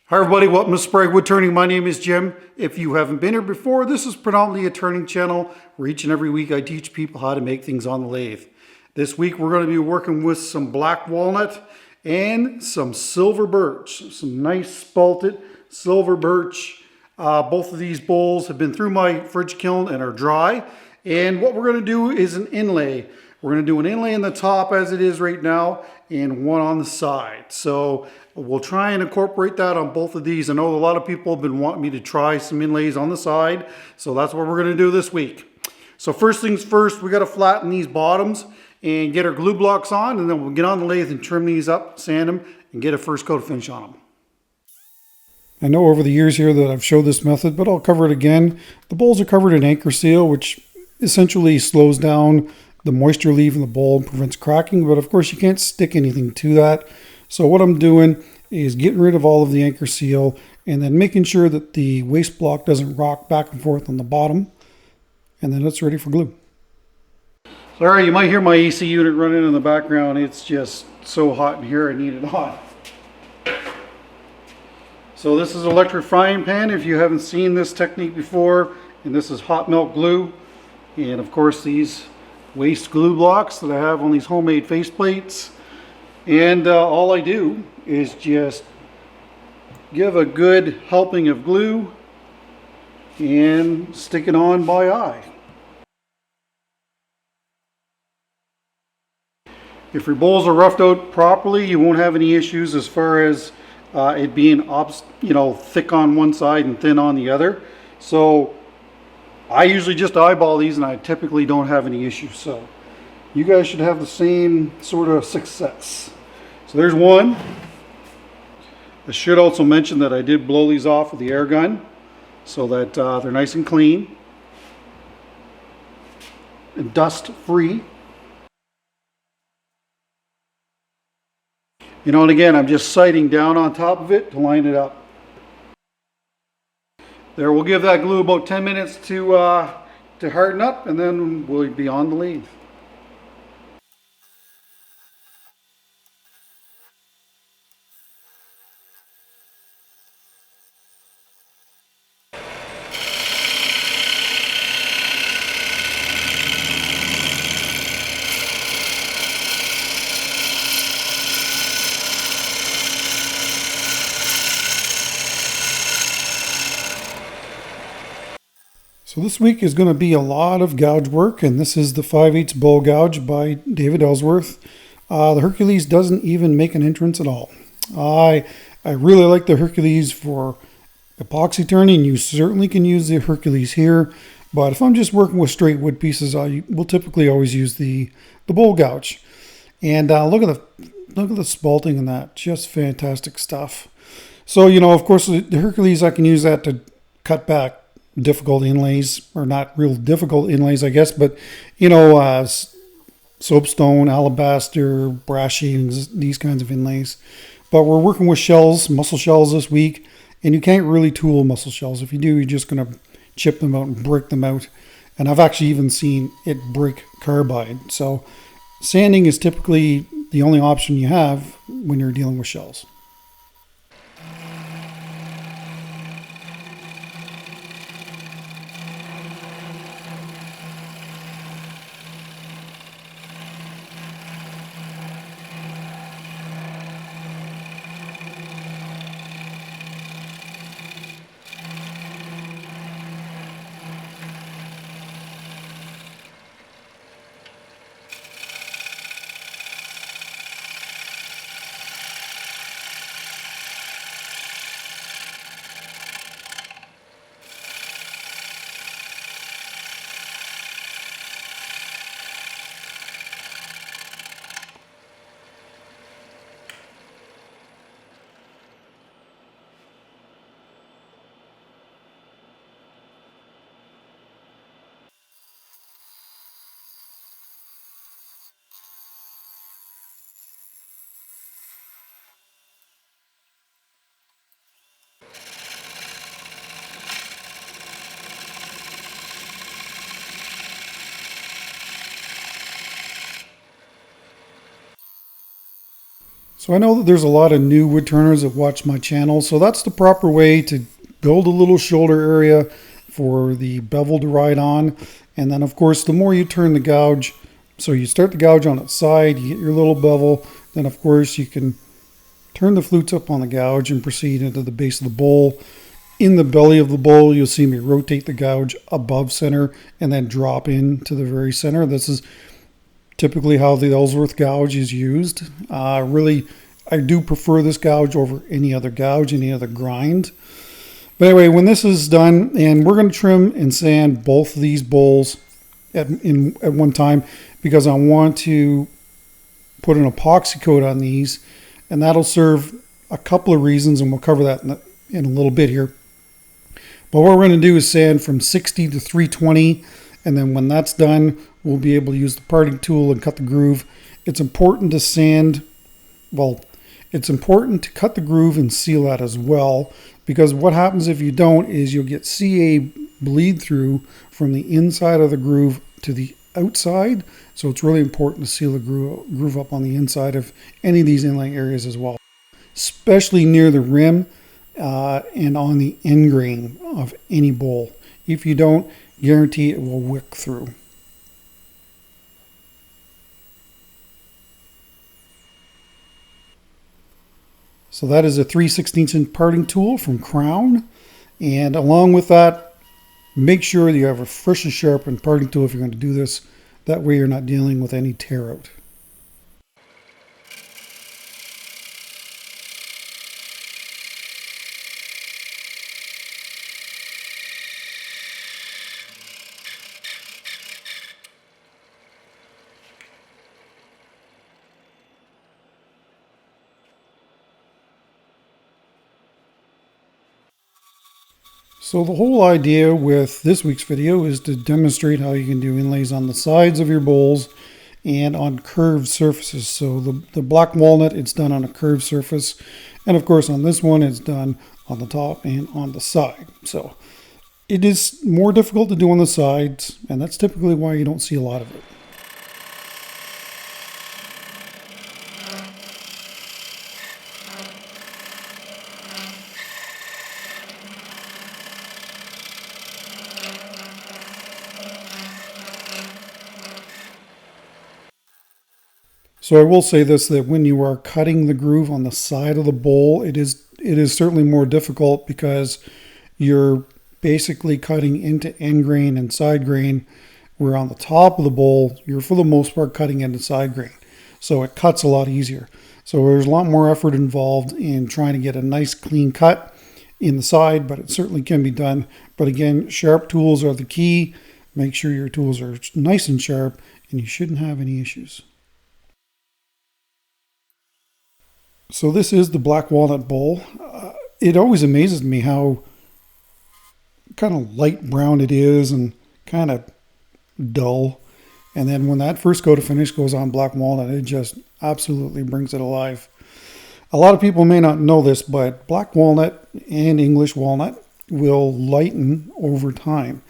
Hi everybody, welcome to Sprague Woodturning. My name is Jim. If you haven't been here before, this is predominantly a turning channel where each and every week I teach people how to make things on the lathe. This week we're going to be working with some black walnut and some silver birch. Some nice spalted silver birch. Both of these bowls have been through my fridge kiln and are dry. And what we're going to do is an inlay. We're going to do an inlay in the top as it is right now and one on the side. So we'll try and incorporate that on both of these. I know a lot of people have been wanting me to try some inlays on the side. So that's what we're going to do this week. So first things first, we got to flatten these bottoms and get our glue blocks on, and then we'll get on the lathe and trim these up, sand them, and get a first coat finish on them. I know over the years here that I've showed this method, but I'll cover it again. The bowls are covered in anchor seal, which essentially slows down the moisture leaving the bowl and prevents cracking, but of course you can't stick anything to that. So what I'm doing is getting rid of all of the anchor seal and then making sure that the waste block doesn't rock back and forth on the bottom, and then it's ready for glue. Sorry, you might hear my AC unit running in the background. It's just so hot in here, I need it on. So this is an electric frying pan if you haven't seen this technique before, and this is hot melt glue, and of course these waste glue blocks that I have on these homemade faceplates. And all I do is just give a good helping of glue and stick it on by eye. If your bowls are roughed out properly, you won't have any issues as far as it being thick on one side and thin on the other. So I usually just eyeball these and I typically don't have any issues. So you guys should have the same sort of success. So there's one. I should also mention that I did blow these off with the air gun so that they're nice and clean and dust free. And again, I'm just sighting down on top of it to line it up. There, we'll give that glue about 10 minutes to harden up, and then we'll be on the lathe. So this week is going to be a lot of gouge work, and this is the 5/8 bowl gouge by David Ellsworth. The Hercules doesn't even make an entrance at all. I really like the Hercules for epoxy turning. You certainly can use the Hercules here, but if I'm just working with straight wood pieces, I will typically always use the bowl gouge. And look at the spalting in that, just fantastic stuff. So of course the Hercules, I can use that to cut back difficult inlays, or not real difficult inlays, I guess, but soapstone, alabaster, brass shavings, these kinds of inlays. But we're working with shells, mussel shells this week, and you can't really tool mussel shells. If you do, you're just going to chip them out and break them out. And I've actually even seen it break carbide. So sanding is typically the only option you have when you're dealing with shells. So I know that there's a lot of new wood turners that watch my channel, so that's the proper way to build a little shoulder area for the bevel to ride on. And then of course, the more you turn the gouge, so you start the gouge on its side, you get your little bevel, then of course you can turn the flutes up on the gouge and proceed into the base of the bowl. In the belly of the bowl, you'll see me rotate the gouge above center and then drop into the very center. This is typically how the Ellsworth gouge is used. Really, I do prefer this gouge over any other gouge, any other grind. But anyway, when this is done, and we're going to trim and sand both of these bowls at one time, because I want to put an epoxy coat on these, and that'll serve a couple of reasons, and we'll cover that in a little bit here. But what we're going to do is sand from 60 to 320, and then when that's done, we'll be able to use the parting tool and cut the groove. It's important to sand, well, it's important to cut the groove and seal that as well, because what happens if you don't is you'll get CA bleed through from the inside of the groove to the outside. So it's really important to seal the groove up on the inside of any of these inlay areas as well, especially near the rim and on the end grain of any bowl. If you don't, guarantee it will wick through. So that is a 3/16 inch parting tool from Crown. And along with that, make sure that you have a fresh and sharpened parting tool if you're going to do this. That way you're not dealing with any tear out. So the whole idea with this week's video is to demonstrate how you can do inlays on the sides of your bowls and on curved surfaces. So the black walnut, it's done on a curved surface. And of course on this one, it's done on the top and on the side. So it is more difficult to do on the sides, and that's typically why you don't see a lot of it. So I will say this, that when you are cutting the groove on the side of the bowl, it is certainly more difficult because you're basically cutting into end grain and side grain, where on the top of the bowl, you're for the most part cutting into side grain. So it cuts a lot easier. So there's a lot more effort involved in trying to get a nice clean cut in the side, but it certainly can be done. But again, sharp tools are the key. Make sure your tools are nice and sharp, and you shouldn't have any issues. So this is the black walnut bowl. It always amazes me how kind of light brown it is and kind of dull. And then when that first coat of finish goes on black walnut, it just absolutely brings it alive. A lot of people may not know this, but black walnut and English walnut will lighten over time,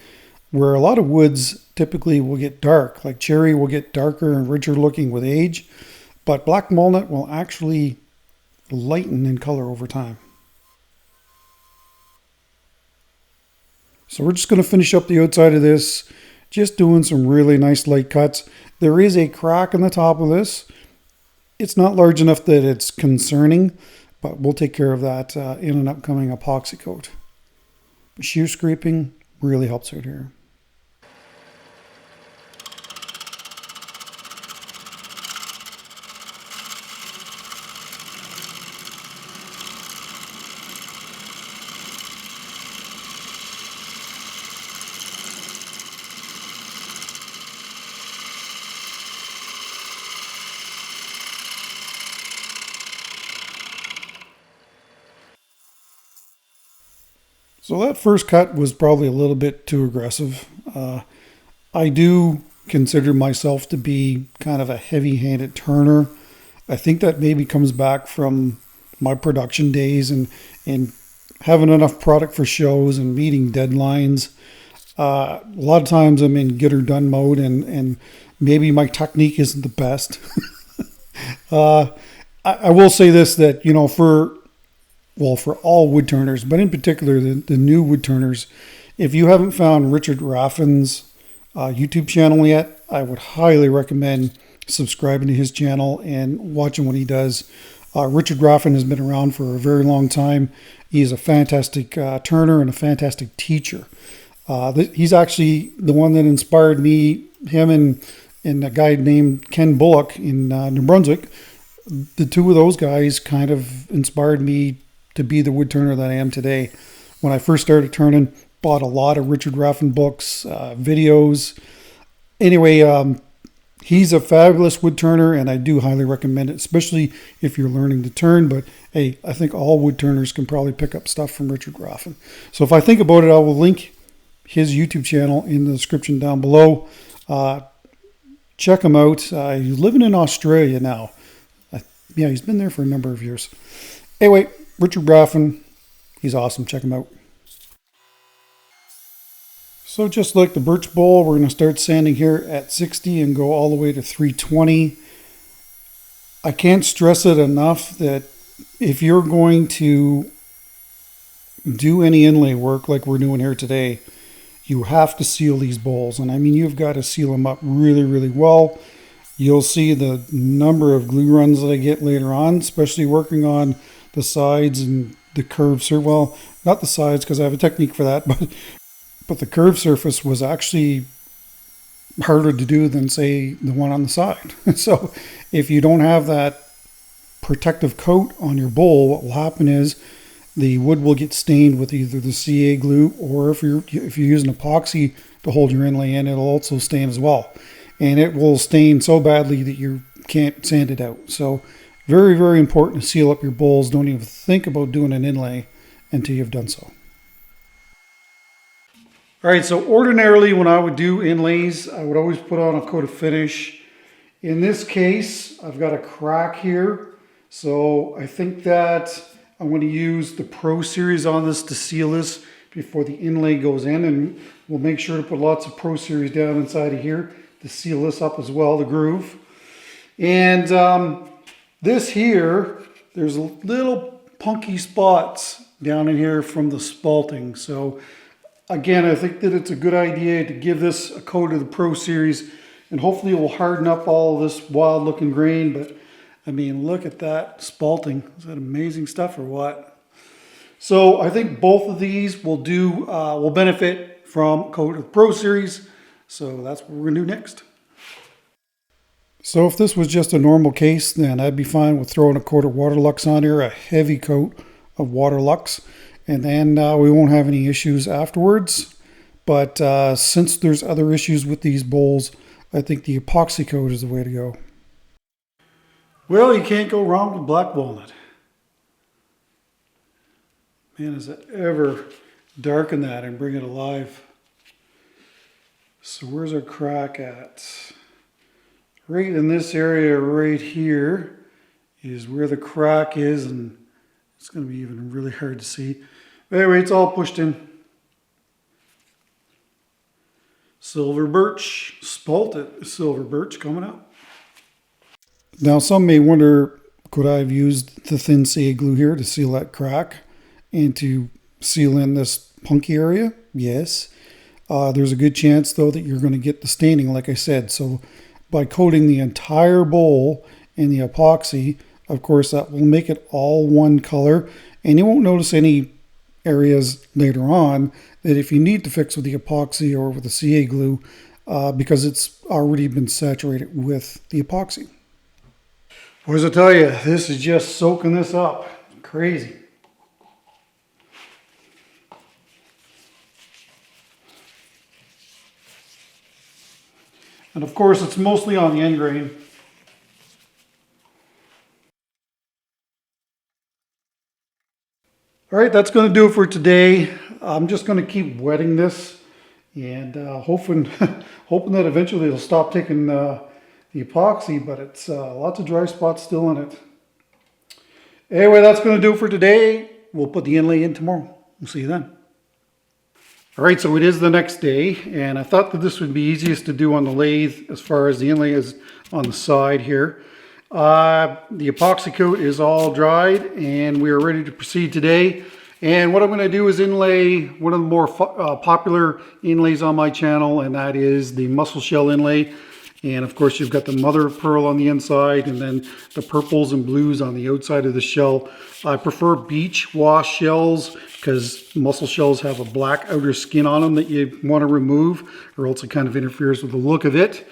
where a lot of woods typically will get dark, like cherry will get darker and richer looking with age, but black walnut will actually lighten in color over time. So we're just going to finish up the outside of this, just doing some really nice light cuts. There is a crack in the top of this. It's not large enough that it's concerning, but we'll take care of that in an upcoming epoxy coat. Shear scraping really helps out here. So that first cut was probably a little bit too aggressive. I do consider myself to be kind of a heavy-handed turner. I think that maybe comes back from my production days and having enough product for shows and meeting deadlines. A lot of times I'm in get her done mode, and maybe my technique isn't the best. I will say this, that, you know, for all wood turners, but in particular the new wood turners, if you haven't found Richard Raffin's YouTube channel yet, I would highly recommend subscribing to his channel and watching what he does. Richard Raffin has been around for a very long time. He's a fantastic turner and a fantastic teacher. He's actually the one that inspired me, him and a guy named Ken Bullock in New Brunswick. The two of those guys kind of inspired me to be the wood turner that I am today. When I first started turning, bought a lot of Richard Raffin books, videos. Anyway, he's a fabulous wood turner, and I do highly recommend it, especially if you're learning to turn. But hey, I think all wood turners can probably pick up stuff from Richard Raffin. So if I think about it, I will link his YouTube channel in the description down below. Check him out. He's living in Australia now. Yeah, he's been there for a number of years. Anyway, Richard Raffin, he's awesome. Check him out. So just like the birch bowl, we're going to start sanding here at 60 and go all the way to 320. I can't stress it enough that if you're going to do any inlay work like we're doing here today, you have to seal these bowls. And I mean, you've got to seal them up really, really well. You'll see the number of glue runs that I get later on, especially working on the sides and the curved surface. Well, not the sides because I have a technique for that, but the curved surface was actually harder to do than, say, the one on the side. So if you don't have that protective coat on your bowl, what will happen is the wood will get stained with either the CA glue, or if you're using epoxy to hold your inlay in, it'll also stain as well. And it will stain so badly that you can't sand it out. So very, very important to seal up your bowls. Don't even think about doing an inlay until you've done so. All right, so ordinarily when I would do inlays, I would always put on a coat of finish. In this case, I've got a crack here. So I think that I'm going to use the Pro Series on this to seal this before the inlay goes in. And we'll make sure to put lots of Pro Series down inside of here to seal this up as well, the groove. And this here, there's little punky spots down in here from the spalting. So again, I think that it's a good idea to give this a coat of the Pro Series, and hopefully it will harden up all this wild looking grain. But I mean, look at that spalting. Is that amazing stuff or what? So I think both of these will benefit from a coat of the Pro Series. So that's what we're gonna do next. So if this was just a normal case, then I'd be fine with throwing a coat of Waterlux on here, a heavy coat of Waterlux, and then we won't have any issues afterwards. But since there's other issues with these bowls, I think the epoxy coat is the way to go. Well, you can't go wrong with black walnut. Man, does it ever darken that and bring it alive. So where's our crack at? Right in this area right here is where the crack is, and it's going to be even really hard to see. But anyway, it's all pushed in. Silver birch, spalted silver birch coming up. Now some may wonder, could I have used the thin CA glue here to seal that crack and to seal in this punky area? Yes. There's a good chance though that you're going to get the staining, like I said. So by coating the entire bowl in the epoxy, of course that will make it all one color, and you won't notice any areas later on that if you need to fix with the epoxy or with the CA glue, because it's already been saturated with the epoxy. Boys, I tell you, this is just soaking this up. Crazy. And of course, it's mostly on the end grain. All right, that's going to do it for today. I'm just going to keep wetting this and hoping that eventually it'll stop taking the epoxy, but it's lots of dry spots still in it. Anyway, that's going to do it for today. We'll put the inlay in tomorrow. We'll see you then. All right, so it is the next day, and I thought that this would be easiest to do on the lathe as far as the inlay is on the side here. The epoxy coat is all dried and we are ready to proceed today. And what I'm going to do is inlay one of the more popular inlays on my channel, and that is the mussel shell inlay. And of course you've got the mother of pearl on the inside and then the purples and blues on the outside of the shell. I prefer beach wash shells because mussel shells have a black outer skin on them that you want to remove, or else it kind of interferes with the look of it.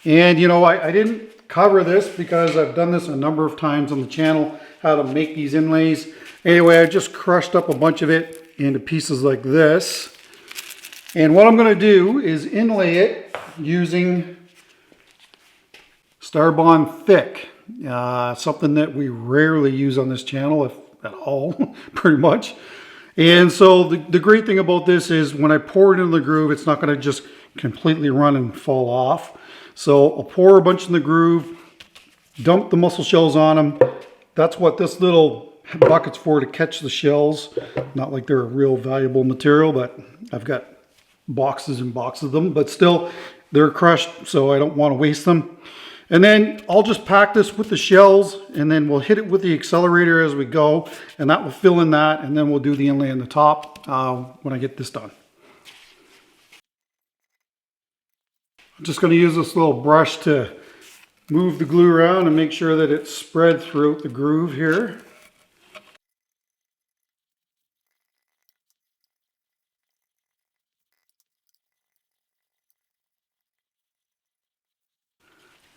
And you know, I didn't cover this because I've done this a number of times on the channel, how to make these inlays. Anyway, I just crushed up a bunch of it into pieces like this. And what I'm going to do is inlay it using Starbond Thick, something that we rarely use on this channel, if at all, pretty much. And so the great thing about this is when I pour it into the groove, it's not going to just completely run and fall off. So I'll pour a bunch in the groove, dump the mussel shells on them. That's what this little bucket's for, to catch the shells. Not like they're a real valuable material, but I've got boxes and boxes of them, but still they're crushed, so I don't want to waste them. And then I'll just pack this with the shells, and then we'll hit it with the accelerator as we go, and that will fill in that, and then we'll do the inlay on the top when I get this done. I'm just going to use this little brush to move the glue around and make sure that it's spread throughout the groove here.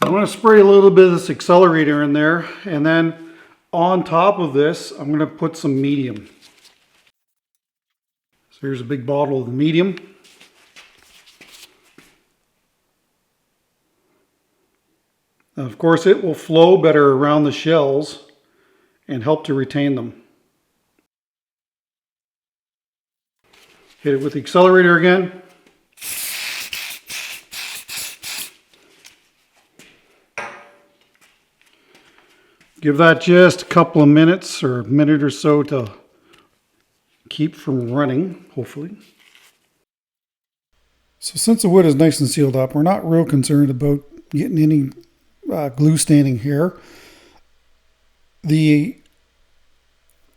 I'm going to spray a little bit of this accelerator in there, and then on top of this I'm going to put some medium. So here's a big bottle of the medium. Now, of course, it will flow better around the shells and help to retain them. Hit it with the accelerator again. Give that just a couple of minutes or a minute or so to keep from running, hopefully. So since the wood is nice and sealed up, we're not real concerned about getting any glue staining here. I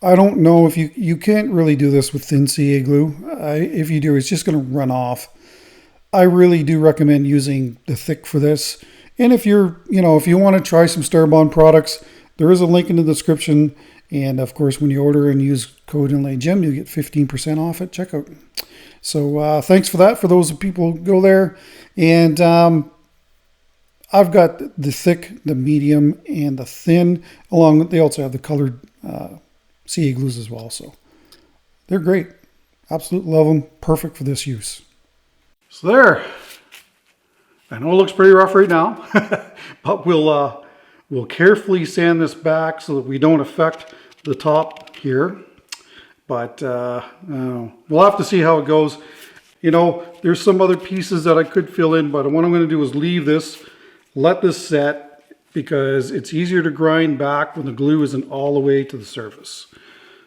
don't know if you can't really do this with thin CA glue. If you do, it's just going to run off. I really do recommend using the thick for this. And if you want to try some Starbond products, there is a link in the description. And of course, when you order and use code InlayJim, you get 15% off at checkout. So thanks for that, for those people who go there. And I've got the thick, the medium, and the thin, along with, they also have the colored CA glues as well. So they're great. Absolutely love them. Perfect for this use. So there. I know it looks pretty rough right now, but we'll carefully sand this back so that we don't affect the top here. But we'll have to see how it goes. You know, there's some other pieces that I could fill in, but what I'm going to do is leave this, let this set, because it's easier to grind back when the glue isn't all the way to the surface.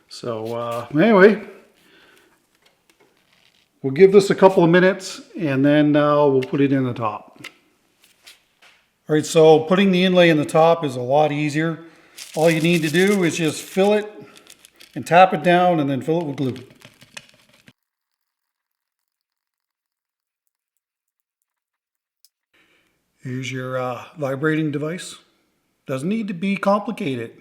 So anyway, we'll give this a couple of minutes and then we'll put it in the top. All right, so putting the inlay in the top is a lot easier. All you need to do is just fill it and tap it down and then fill it with glue. Here's your vibrating device. Doesn't need to be complicated.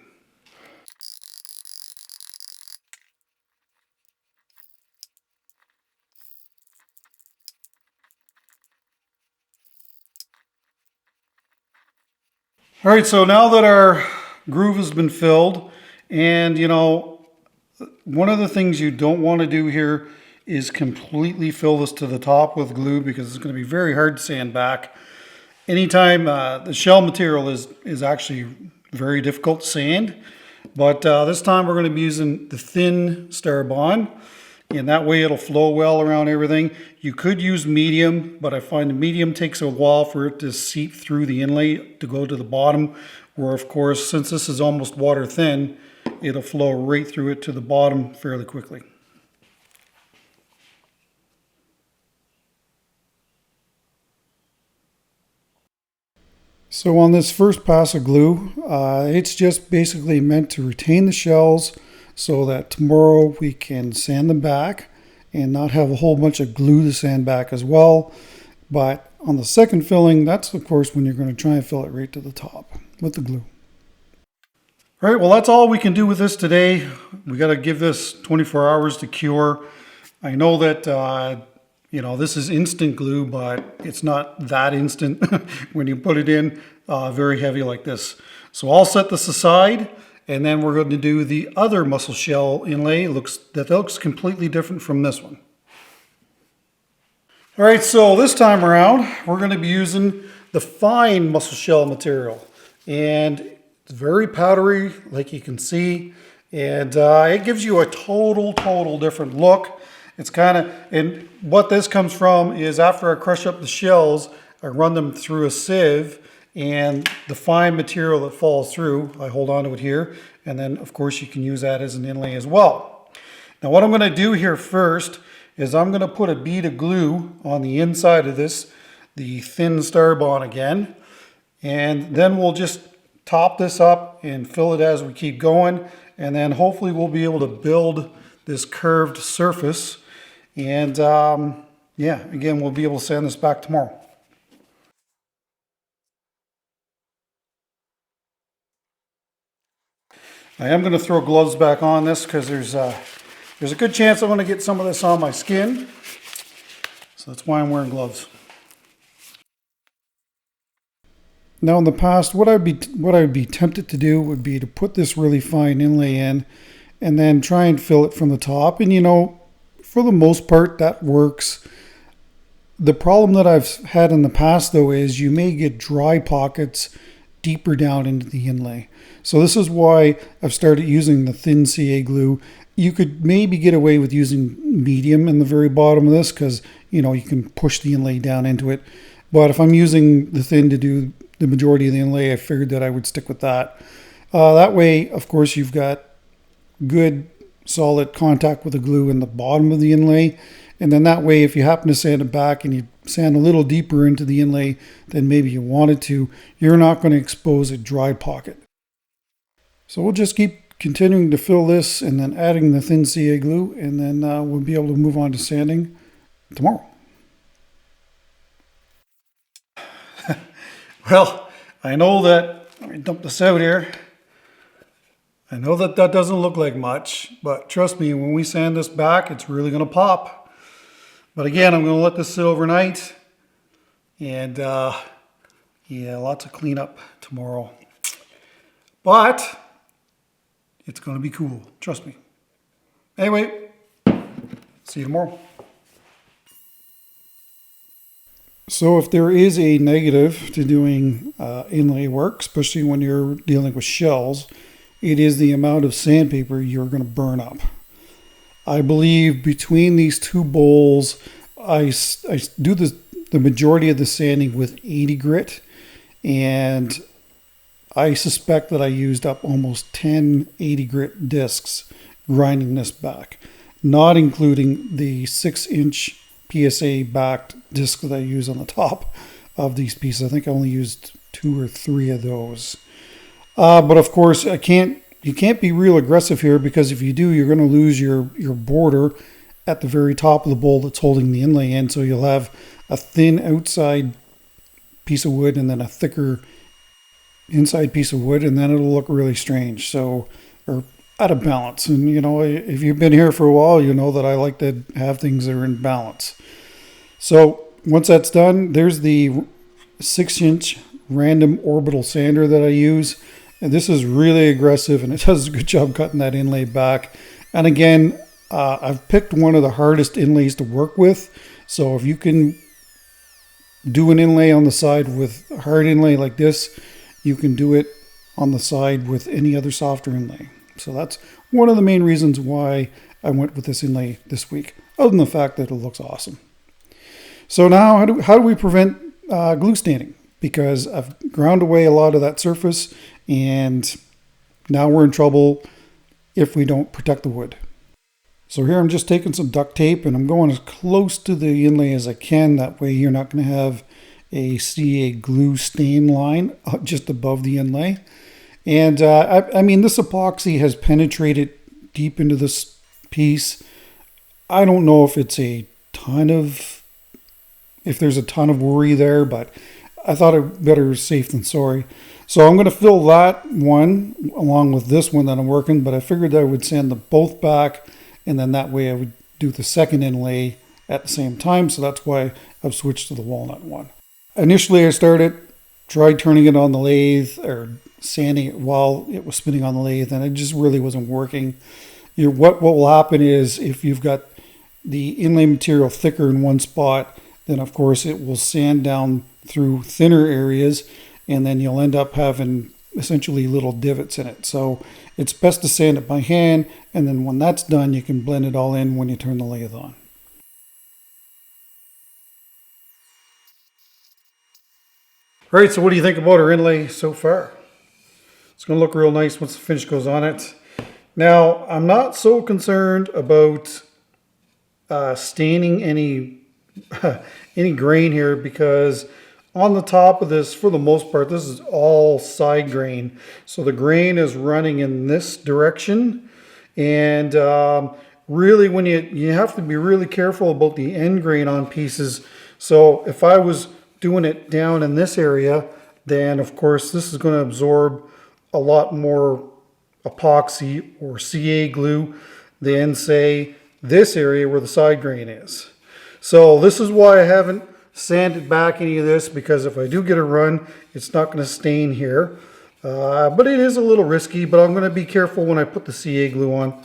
All right, so now that our groove has been filled, and you know, one of the things you don't want to do here is completely fill this to the top with glue, because it's going to be very hard to sand back. Anytime the shell material is actually very difficult to sand, but this time we're going to be using the thin Starbond, and that way it'll flow well around everything. You could use medium, but I find the medium takes a while for it to seep through the inlay to go to the bottom, where of course, since this is almost water thin, it'll flow right through it to the bottom fairly quickly. So on this first pass of glue, it's just basically meant to retain the shells so that tomorrow we can sand them back and not have a whole bunch of glue to sand back as well. But on the second filling, that's of course when you're going to try and fill it right to the top with the glue. All right, well that's all we can do with this today. We got to give this 24 hours to cure. I know that this is instant glue, but it's not that instant when you put it in very heavy like this. So I'll set this aside, and then we're going to do the other mussel shell inlay. That looks completely different from this one. All right, so this time around, we're going to be using the fine mussel shell material. And it's very powdery, like you can see. And it gives you a total different look. It's and what this comes from is after I crush up the shells, I run them through a sieve, and the fine material that falls through, I hold on to it here. And then of course you can use that as an inlay as well. Now what I'm going to do here first is I'm going to put a bead of glue on the inside of this, the thin Starbond again, and then we'll just top this up and fill it as we keep going, and then hopefully we'll be able to build this curved surface, and again we'll be able to sand this back tomorrow. I am going to throw gloves back on this because there's a good chance I'm going to get some of this on my skin. So that's why I'm wearing gloves. Now in the past, what I'd be tempted to do would be to put this really fine inlay in and then try and fill it from the top. And for the most part that works. The problem that I've had in the past though is you may get dry pockets deeper down into the inlay. So this is why I've started using the thin CA glue. You could maybe get away with using medium in the very bottom of this because you can push the inlay down into it. But if I'm using the thin to do the majority of the inlay, I figured that I would stick with that. That way, of course, you've got good solid contact with the glue in the bottom of the inlay. And then that way, if you happen to sand it back and you sand a little deeper into the inlay than maybe you wanted to, you're not going to expose a dry pocket. So we'll just keep continuing to fill this and then adding the thin CA glue, and then we'll be able to move on to sanding tomorrow. Well, I know that, let me dump this out here. I know that doesn't look like much, but trust me, when we sand this back, it's really going to pop. But again, I'm going to let this sit overnight, and lots of cleanup tomorrow. But it's going to be cool, trust me. Anyway, see you tomorrow. So if there is a negative to doing inlay work, especially when you're dealing with shells, it is the amount of sandpaper you're going to burn up. I believe between these two bowls, I do the majority of the sanding with 80 grit, and I suspect that I used up almost 10 80 grit discs grinding this back, not including the 6-inch PSA backed disc that I use on the top of these pieces. I think I only used 2 or 3 of those. But of course, you can't be real aggressive here, because if you do, you're going to lose your border at the very top of the bowl that's holding the inlay in. So you'll have a thin outside piece of wood and then a thicker inside piece of wood, and then it'll look really strange. Or out of balance. And if you've been here for a while, you know that I like to have things that are in balance. So once that's done, there's the 6-inch random orbital sander that I use. And this is really aggressive, and it does a good job cutting that inlay back. And again, I've picked one of the hardest inlays to work with. So if you can do an inlay on the side with a hard inlay like this, you can do it on the side with any other softer inlay. So that's one of the main reasons why I went with this inlay this week, other than the fact that it looks awesome. So now how do we prevent glue staining? Because I've ground away a lot of that surface, and now we're in trouble if we don't protect the wood. So here I'm just taking some duct tape, and I'm going as close to the inlay as I can. That way you're not going to have a CA glue stain line just above the inlay. And I mean, this epoxy has penetrated deep into this piece. I don't know if there's a ton of worry there, but I thought it better safe than sorry. So I'm going to fill that one along with this one that I'm working, but I figured I would sand them both back, and then that way I would do the second inlay at the same time. So that's why I've switched to the walnut one. Initially I tried turning it on the lathe or sanding it while it was spinning on the lathe, and it just really wasn't working. What will happen is if you've got the inlay material thicker in one spot, then of course it will sand down through thinner areas, and then you'll end up having essentially little divots in it. So it's best to sand it by hand, and then when that's done, you can blend it all in when you turn the lathe on. All right, so what do you think about our inlay so far? It's going to look real nice once the finish goes on it. Now, I'm not so concerned about staining any grain here, because on the top of this, for the most part, this is all side grain. So the grain is running in this direction, and really when you have to be really careful about the end grain on pieces. So if I was doing it down in this area, then of course this is going to absorb a lot more epoxy or CA glue than say this area where the side grain is. So this is why I haven't sanded back any of this, because if I do get a run, it's not going to stain here. But it is a little risky, but I'm going to be careful when I put the CA glue on.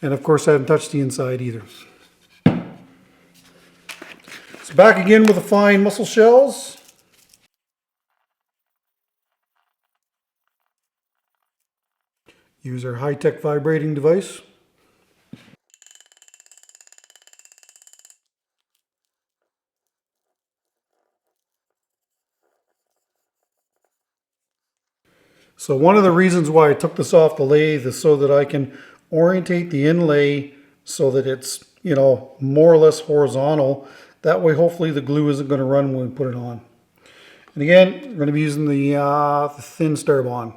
And of course I haven't touched the inside either. So back again with the fine mussel shells. Use our high-tech vibrating device. So one of the reasons why I took this off the lathe is so that I can orientate the inlay so that it's, more or less horizontal. That way hopefully the glue isn't going to run when we put it on. And again, we're going to be using the thin Starbond.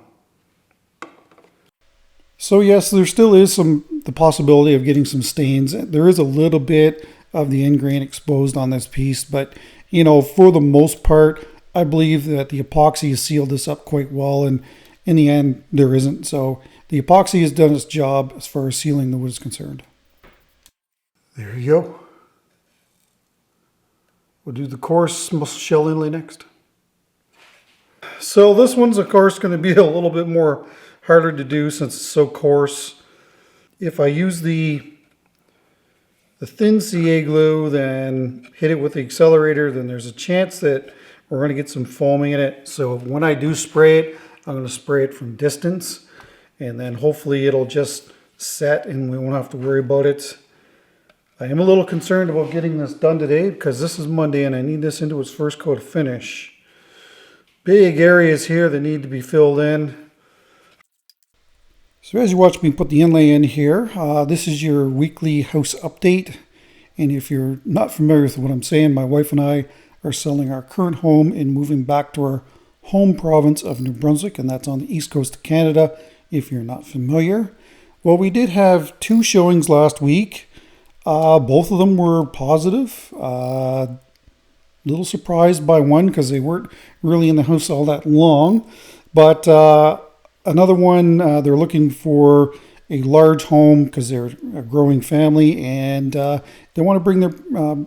So yes, there still is the possibility of getting some stains. There is a little bit of the end grain exposed on this piece, but for the most part, I believe that the epoxy has sealed this up quite well, and in the end, there isn't. So the epoxy has done its job as far as sealing the wood is concerned. There you go. We'll do the coarse mussel shell inlay next. So this one's of course going to be a little bit more harder to do since it's so coarse. If I use the thin CA glue, then hit it with the accelerator, then there's a chance that we're going to get some foaming in it. So when I do spray it, I'm going to spray it from distance, and then hopefully it'll just set and we won't have to worry about it. I am a little concerned about getting this done today because this is Monday and I need this into its first coat of finish. Big areas here that need to be filled in. So as you watch me put the inlay in here, this is your weekly house update. And if you're not familiar with what I'm saying, my wife and I are selling our current home and moving back to our home province of New Brunswick, and that's on the east coast of Canada, if you're not familiar. Well, we did have 2 showings last week. Both of them were positive. Little surprised by one because they weren't really in the house all that long. But another one, they're looking for a large home because they're a growing family, and they want to bring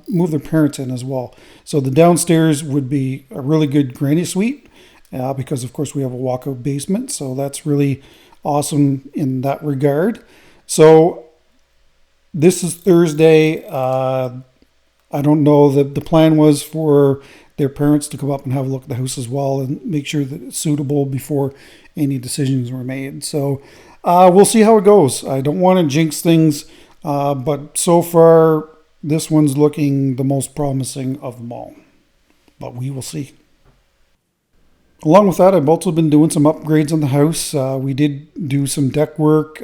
move their parents in as well. So the downstairs would be a really good granny suite because of course we have a walkout basement. So that's really awesome in that regard. So this is Thursday. I don't know, the plan was for their parents to come up and have a look at the house as well and make sure that it's suitable before any decisions were made. So we'll see how it goes. I don't want to jinx things, but so far this one's looking the most promising of them all. But we will see. Along with that, I've also been doing some upgrades on the house. We did do some deck work,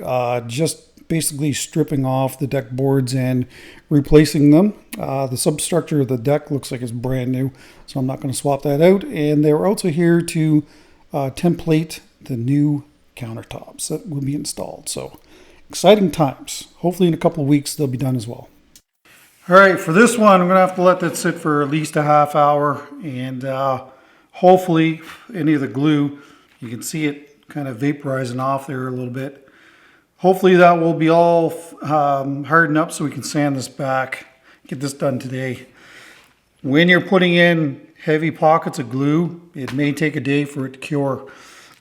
just basically stripping off the deck boards and replacing them. The substructure of the deck looks like it's brand new, so I'm not going to swap that out. And they're also here to template the new countertops that will be installed. So exciting times. Hopefully in a couple of weeks they'll be done as well. All right, for this one, I'm going to have to let that sit for at least a half hour, and hopefully any of the glue, you can see it kind of vaporizing off there a little bit. Hopefully that will be all hardened up so we can sand this back, get this done today. When you're putting in heavy pockets of glue, it may take a day for it to cure.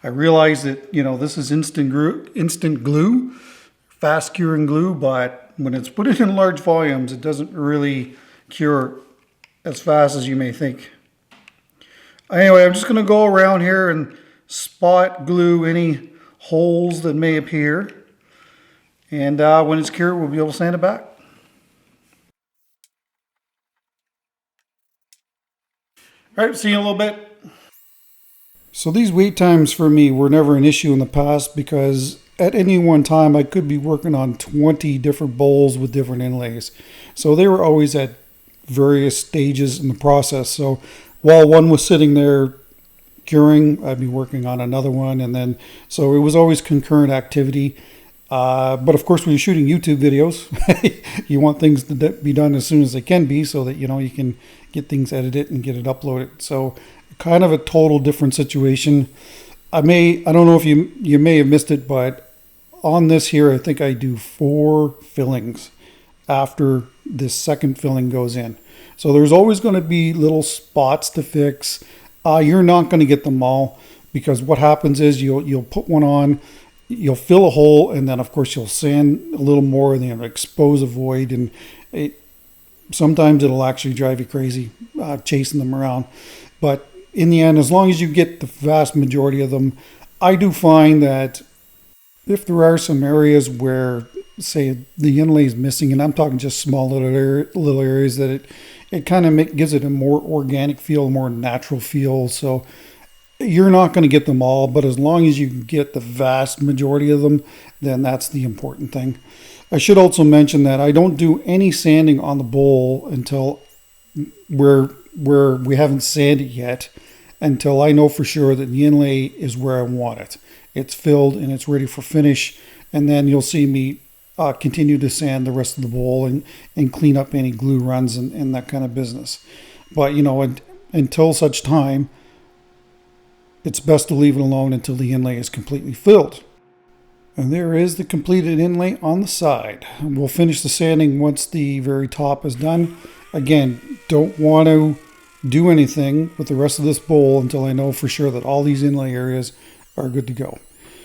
I realize that, you know, this is instant glue, fast curing glue, but when it's put in large volumes, it doesn't really cure as fast as you may think. Anyway, I'm just going to go around here and spot glue any holes that may appear. And when it's cured, we'll be able to sand it back. All right, see you in a little bit. So these wait times for me were never an issue in the past because at any one time I could be working on 20 different bowls with different inlays. So they were always at various stages in the process. So while one was sitting there curing, I'd be working on another one, and then so it was always concurrent activity. But of course, when you're shooting YouTube videos, you want things to be done as soon as they can be, so that you know you can get things edited and get it uploaded. So kind of a total different situation. I don't know if you may have missed it, but on this here, I think I do 4 fillings after this second filling goes in. So there's always going to be little spots to fix. You're not going to get them all, because what happens is you'll put one on, you'll fill a hole, and then of course you'll sand a little more, and then expose a void, and sometimes it'll actually drive you crazy chasing them around. But in the end, as long as you get the vast majority of them, I do find that if there are some areas where, say, the inlay is missing, and I'm talking just small little areas, that it kind of gives it a more organic feel, more natural feel. So you're not going to get them all, but as long as you get the vast majority of them, then that's the important thing. I should also mention that I don't do any sanding on the bowl until where we haven't sanded yet, until I know for sure that the inlay is where I want it. It's filled and it's ready for finish, and then you'll see me continue to sand the rest of the bowl and clean up any glue runs and that kind of business. But you know, until such time, it's best to leave it alone until the inlay is completely filled. And there is the completed inlay on the side. We'll finish the sanding once the very top is done. Again, don't want to do anything with the rest of this bowl until I know for sure that all these inlay areas are good to go.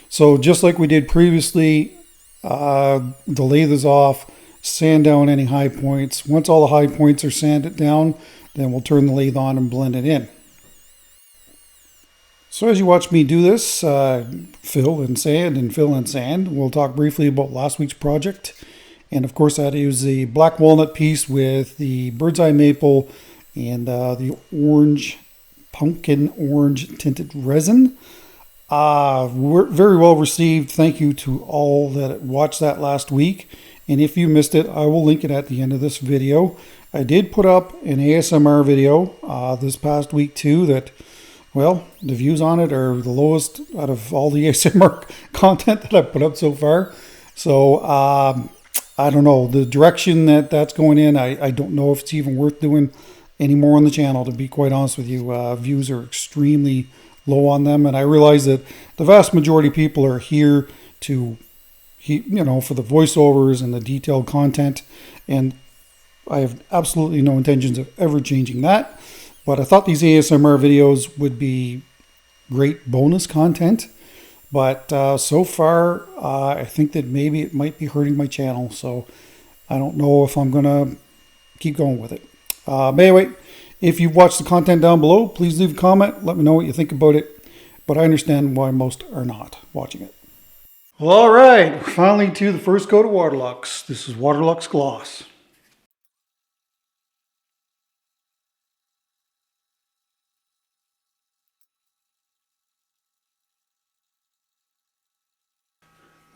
So just like we did previously, the lathe is off, sand down any high points. Once all the high points are sanded down, then we'll turn the lathe on and blend it in. So as you watch me do this, fill and sand and fill and sand, we'll talk briefly about last week's project. And of course, that is the black walnut piece with the bird's eye maple and the pumpkin orange tinted resin. We're very well received. Thank you to all that watched that last week. And if you missed it, I will link it at the end of this video. I did put up an ASMR video this past week too that, well, the views on it are the lowest out of all the ASMR content that I've put up so far. So I don't know the direction that's going in. I don't know if it's even worth doing any more on the channel, to be quite honest with you. Views are extremely low on them, and I realize that the vast majority of people are here to, you know, for the voiceovers and the detailed content, and I have absolutely no intentions of ever changing that. But I thought these ASMR videos would be great bonus content, but so far I think that maybe it might be hurting my channel, so I don't know if I'm gonna keep going with it. But anyway, if you've watched the content down below, please leave a comment. Let me know what you think about it. But I understand why most are not watching it. Well, all right. We're finally to the first coat of Waterlux. This is Waterlux Gloss.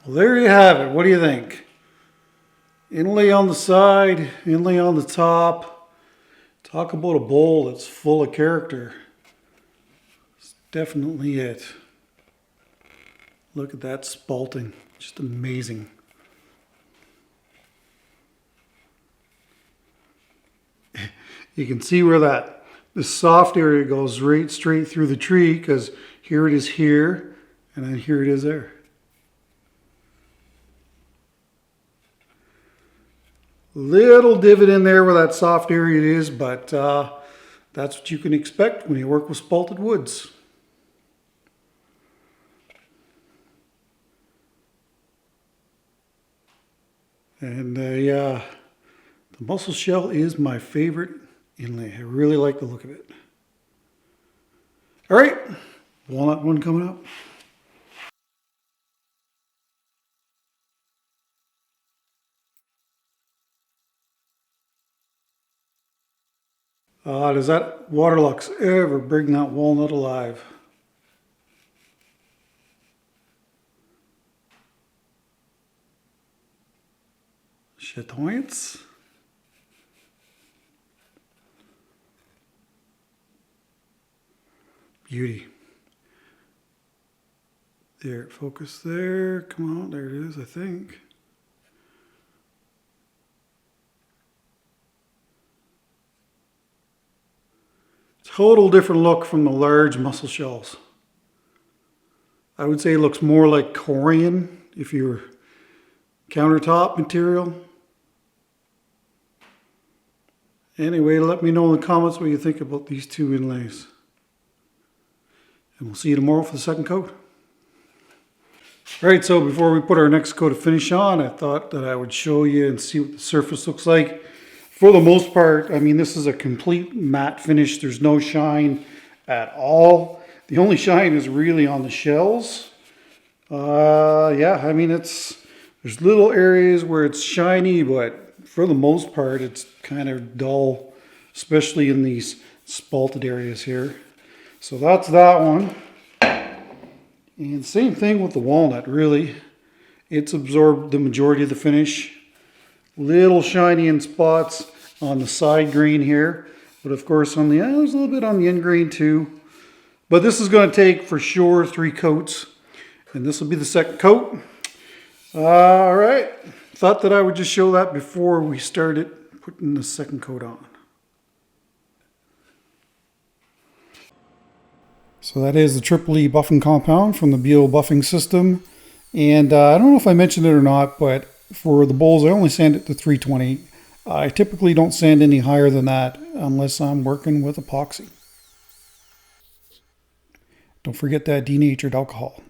Well, there you have it. What do you think? Inlay on the side, inlay on the top. Talk about a bowl that's full of character. It's definitely it. Look at that spalting, just amazing. You can see where the soft area goes right straight through the tree, because here it is here, and then here it is there. Little divot in there where that soft area is, but that's what you can expect when you work with spalted woods. And the mussel shell is my favorite inlay. I really like the look of it. All right, walnut one coming up. Does that Waterlux ever bring that walnut alive? Chatoyance. Beauty. There, focus there. Come on, there it is, I think. Total different look from the large mussel shells. I would say it looks more like corian if you're countertop material. Anyway, let me know in the comments what you think about these two inlays. And we'll see you tomorrow for the second coat. Alright, so before we put our next coat of finish on, I thought that I would show you and see what the surface looks like. For the most part, I mean, this is a complete matte finish. There's no shine at all. The only shine is really on the shells. Yeah, I mean, there's little areas where it's shiny, but for the most part, it's kind of dull, especially in these spalted areas here. So that's that one. And same thing with the walnut, really. It's absorbed the majority of the finish. Little shiny in spots on the side grain here. But of course, on the there's a little bit on the end grain too. But this is going to take for sure 3 coats. And this will be the second coat. All right. Thought that I would just show that before we started putting the second coat on. So that is the Triple E buffing compound from the BO buffing system. And I don't know if I mentioned it or not, but for the bowls, I only sand it to 320. I typically don't sand any higher than that unless I'm working with epoxy. Don't forget that denatured alcohol.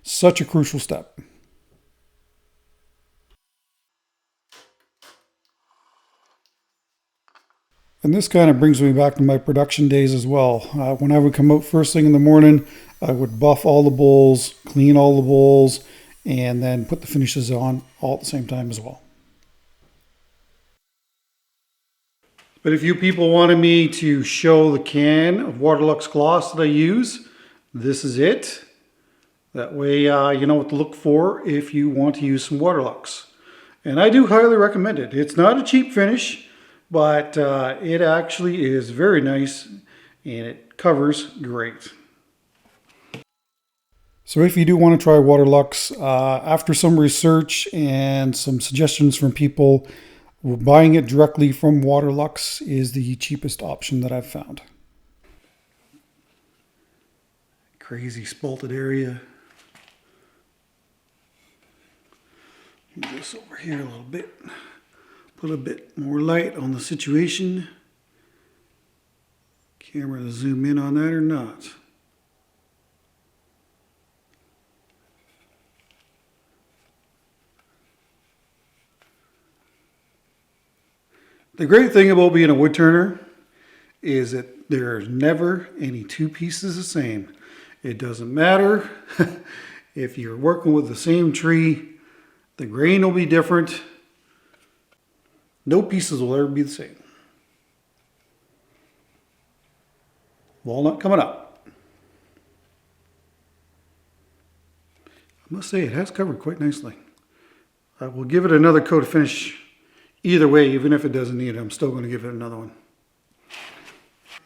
Such a crucial step. And this kind of brings me back to my production days as well. When I would come out first thing in the morning, I would buff all the bowls, clean all the bowls, and then put the finishes on all at the same time as well. But if you people wanted me to show the can of Waterlux gloss that I use, this is it. That way you know what to look for if you want to use some Waterlux. And I do highly recommend it. It's not a cheap finish, but it actually is very nice and it covers great. So if you do want to try Waterlux, after some research and some suggestions from people, buying it directly from Waterlux is the cheapest option that I've found. Crazy spalted area. Move this over here a little bit. Put a bit more light on the situation. Camera to zoom in on that or not. The great thing about being a wood turner is that there's never any two pieces the same. It doesn't matter if you're working with the same tree, the grain will be different. No pieces will ever be the same. Walnut coming up. I must say it has covered quite nicely. I will give it another coat of finish Either way, even if it doesn't need it, I'm still going to give it another one.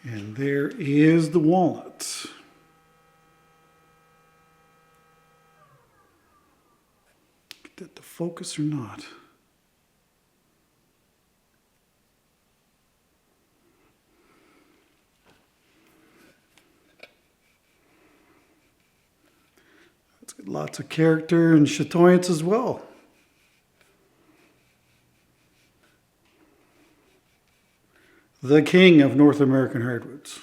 And there is the walnut. Get that to focus or not. It's got lots of character and chatoyance as well. The king of North American hardwoods,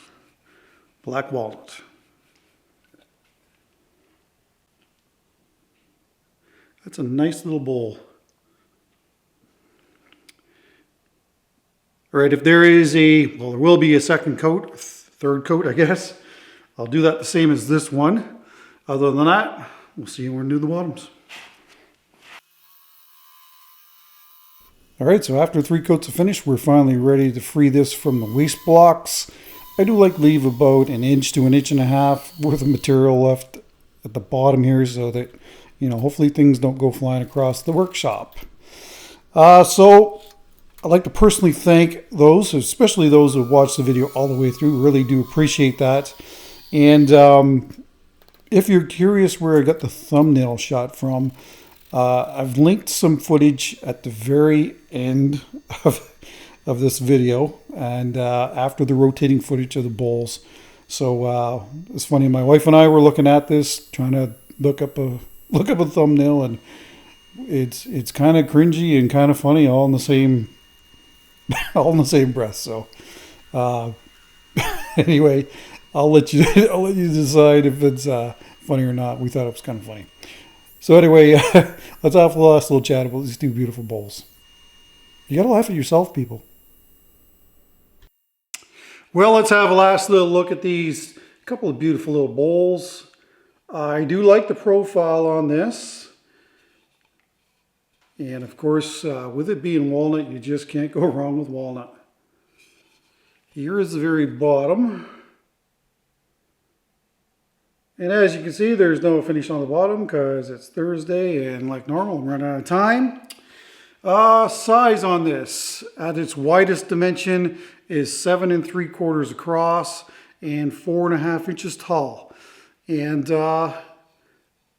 black walnut. That's a nice little bowl. All right, if there is well, there will be a second coat, third coat, I guess. I'll do that the same as this one. Other than that, we'll see when we do the bottoms. All right, so after 3 coats of finish, we're finally ready to free this from the waste blocks. I do like to leave about 1 inch to 1.5 inches worth of material left at the bottom here so that, hopefully things don't go flying across the workshop. So I'd like to personally thank those, especially those who watched the video all the way through. Really do appreciate that. And if you're curious where I got the thumbnail shot from, I've linked some footage at the very end of this video and after the rotating footage of the bowls. So it's funny, my wife and I were looking at this, trying to look up a thumbnail, and it's kind of cringy and kind of funny all in the same breath. So anyway, I'll let you decide if it's funny or not. We thought it was kind of funny. So anyway, let's have the last little chat about these 2 beautiful bowls. You gotta laugh at yourself, people. Well, let's have a last little look at these couple of beautiful little bowls. I do like the profile on this. And of course, with it being walnut, you just can't go wrong with walnut. Here is the very bottom. And as you can see, there's no finish on the bottom because it's Thursday and like normal, I'm running out of time. Size on this, at its widest dimension, is 7 3/4 across and 4.5 inches tall. And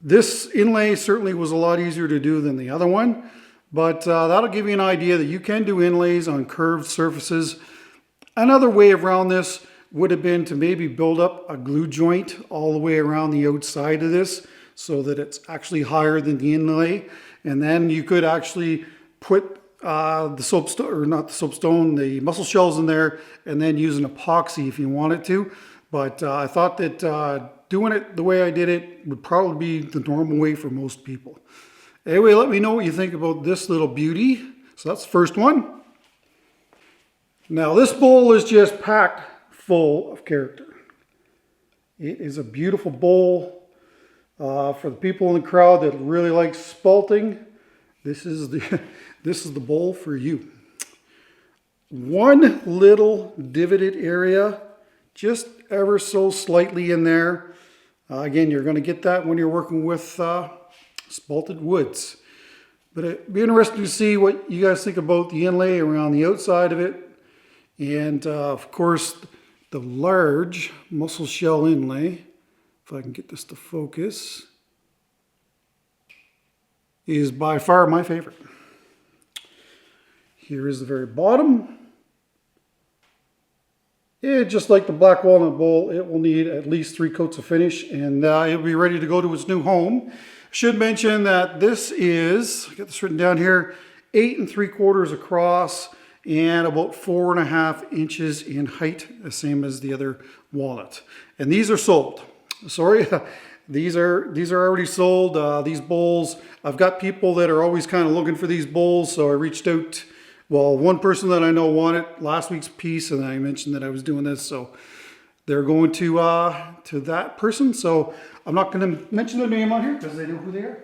this inlay certainly was a lot easier to do than the other one, but that'll give you an idea that you can do inlays on curved surfaces. Another way around this would have been to maybe build up a glue joint all the way around the outside of this so that it's actually higher than the inlay. And then you could actually put the soapstone, or not the soapstone, the mussel shells in there, and then use an epoxy if you wanted to. But I thought that doing it the way I did it would probably be the normal way for most people. Anyway, let me know what you think about this little beauty. So that's the first one. Now this bowl is just packed full of character. It is a beautiful bowl. For the people in the crowd that really like spalting, this is the bowl for you. One little divoted area, just ever so slightly in there. Again, you're going to get that when you're working with spalted woods. But it'd be interesting to see what you guys think about the inlay around the outside of it. And of course, the large mussel shell inlay, if I can get this to focus, is by far my favorite. Here is the very bottom. Just like the black walnut bowl, it will need at least 3 coats of finish, and it'll be ready to go to its new home. Should mention that this is, I got this written down here, 8 3/4 across and about 4.5 inches in height, the same as the other walnut. And these are sold. Sorry, these are already sold. These bowls, I've got people that are always kind of looking for these bowls, so I reached out. Well, one person that I know wanted last week's piece, and I mentioned that I was doing this, so they're going to that person. So I'm not going to mention their name on here because they know who they are.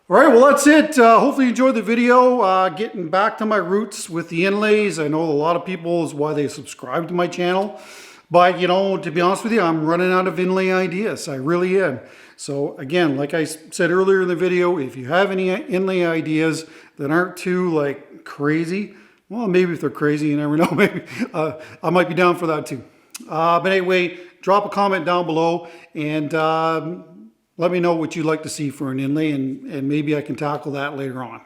All right, well, that's it. Hopefully you enjoyed the video. Getting back to my roots with the inlays. I know a lot of people is why they subscribe to my channel. But, you know, to be honest with you, I'm running out of inlay ideas. I really am. So again, like I said earlier in the video, if you have any inlay ideas that aren't too like crazy, well, maybe if they're crazy, you never know, maybe I might be down for that too. But anyway, drop a comment down below and let me know what you'd like to see for an inlay, and maybe I can tackle that later on.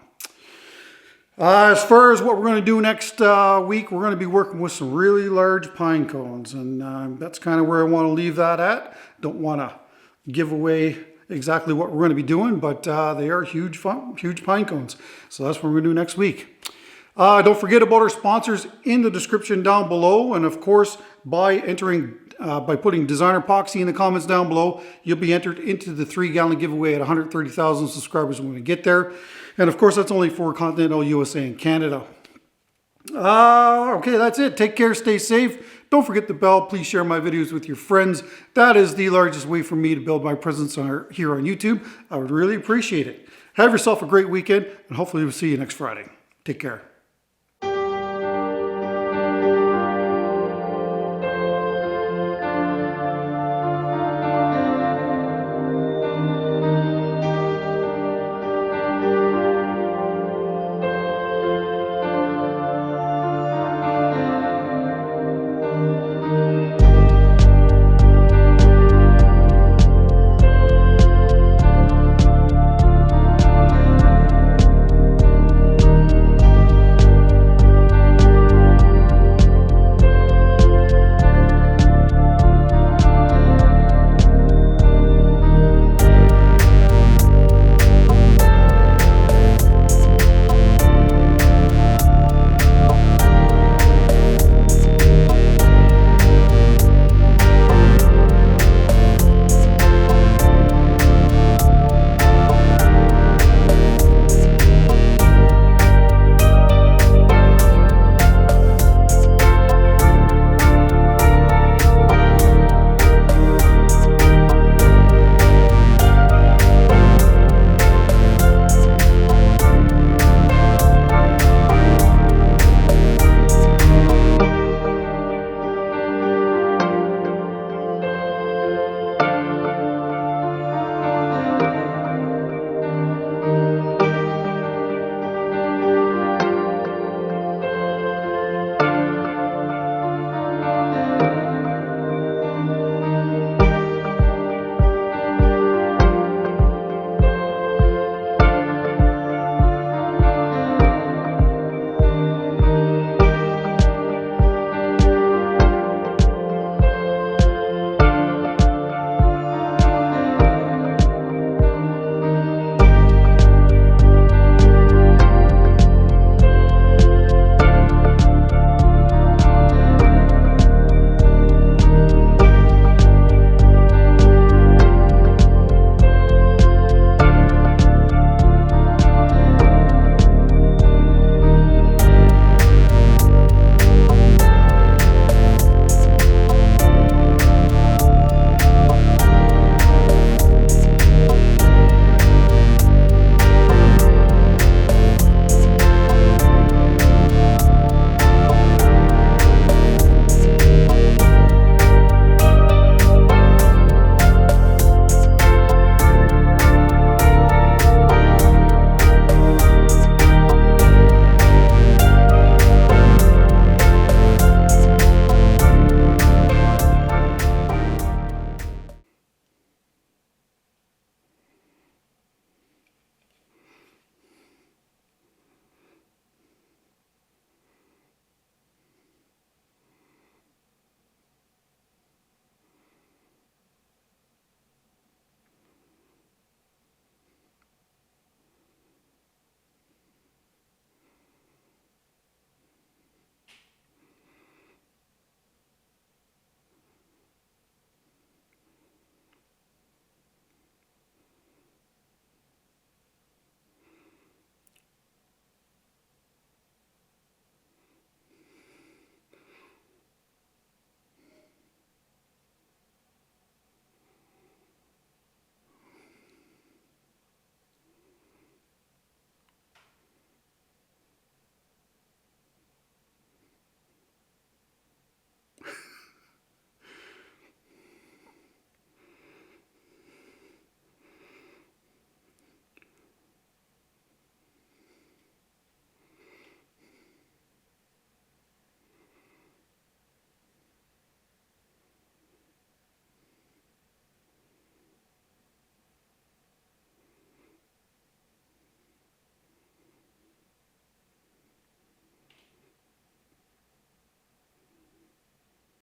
As far as what we're going to do next week, we're going to be working with some really large pine cones, and that's kind of where I want to leave that at. Don't want to give away exactly what we're going to be doing, but they are huge pine cones. So that's what we're going to do next week. Don't forget about our sponsors in the description down below, and of course by putting designer epoxy in the comments down below, you'll be entered into the 3-gallon giveaway at 130,000 subscribers when we get there. And of course, that's only for continental USA and Canada. Okay, that's it. Take care, stay safe. Don't forget the bell. Please share my videos with your friends. That is the largest way for me to build my presence here on YouTube. I would really appreciate it. Have yourself a great weekend, and hopefully we'll see you next Friday. Take care.